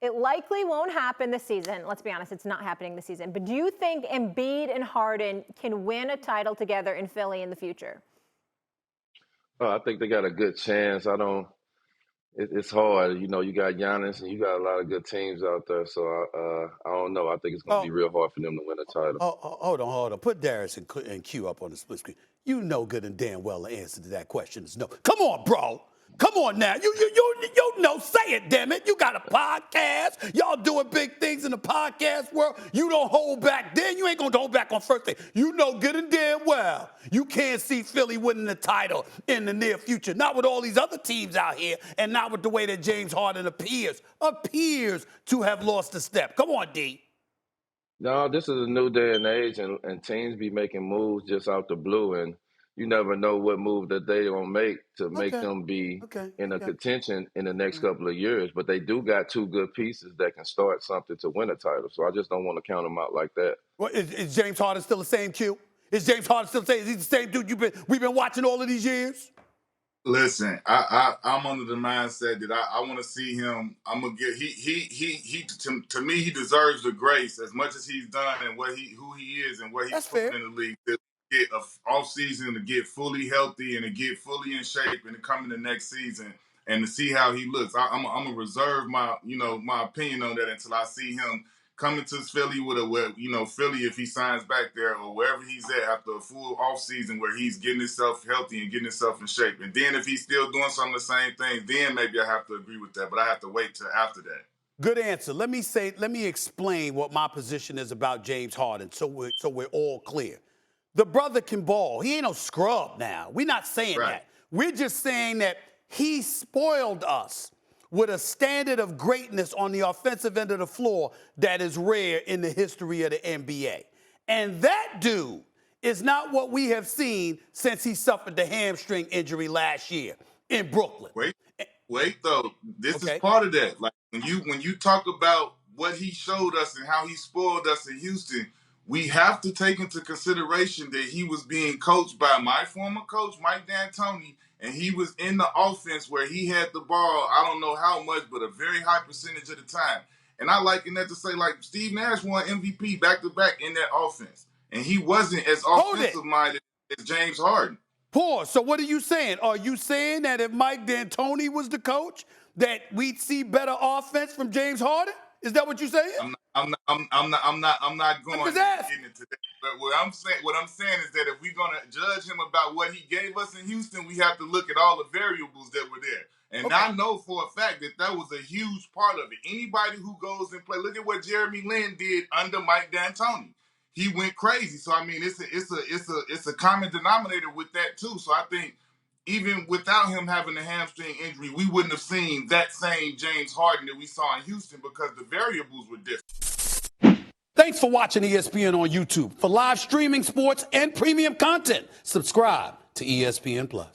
It likely won't happen this season. Let's be honest, it's not happening this season. But do you think Embiid and Harden can win a title together in Philly in the future? I think they got a good chance. I don't. It's hard. You know, you got Giannis and you got a lot of good teams out there. So I don't know. I think it's going to be Oh, real hard for them to win a title. hold on. Put Darius and Q up on the split screen. You know good and damn well the answer to that question is no. Come on, bro. Come on now. You know, say it, damn it. You got a podcast. Y'all doing big things in the podcast world. You don't hold back then. You ain't going to hold back on first thing. You know good and damn well you can't see Philly winning the title in the near future. Not with all these other teams out here and not with the way that James Harden appears to have lost a step. Come on, D. No, this is a new day and age, and teams be making moves just out the blue, and you never know what move that they gonna make to make Okay. them be Okay. in a contention in the next couple of years. But they do got two good pieces that can start something to win a title. So I just don't want to count them out like that. Well, is James Harden still the same Q? Is James Harden still the same? Is he the same dude we've been watching all of these years? Listen, I'm under the mindset that I want to see him. I'm gonna get to me he deserves the grace as much as he's done and who he is and what he's That's putting fair. in the league. To get a off season to get fully healthy and to get fully in shape and to come in the next season and to see how he looks. I'm gonna reserve my opinion on that until I see him coming to Philly Philly if he signs back there or wherever he's at after a full off season where he's getting himself healthy and getting himself in shape. And then if he's still doing some of the same things, then maybe I have to agree with that. But I have to wait till after that. Good answer. Let me explain what my position is about James Harden so we're all clear. The brother can ball. He ain't no scrub now. We're not saying Right. that. We're just saying that he spoiled us with a standard of greatness on the offensive end of the floor that is rare in the history of the NBA. And that dude is not what we have seen since he suffered the hamstring injury last year in Brooklyn. Wait though. This is Okay. part of that. Like when you talk about what he showed us and how he spoiled us in Houston, we have to take into consideration that he was being coached by my former coach, Mike D'Antoni, and he was in the offense where he had the ball, I don't know how much, but a very high percentage of the time. And I liken that to say, like, Steve Nash won MVP back-to-back in that offense. And he wasn't as offensive-minded as James Harden. Pause. So what are you saying? Are you saying that if Mike D'Antoni was the coach, that we'd see better offense from James Harden? Is that what you're saying? I'm not going into that. But what I'm saying is that if we're gonna judge him about what he gave us in Houston, we have to look at all the variables that were there. And I know for a fact that was a huge part of it. Anybody who goes and play, look at what Jeremy Lin did under Mike D'Antoni. He went crazy. So I mean, it's a common denominator with that too. So I think even without him having a hamstring injury, we wouldn't have seen that same James Harden that we saw in Houston because the variables were different. Thanks for watching ESPN on YouTube. For live streaming sports and premium content, subscribe to ESPN Plus.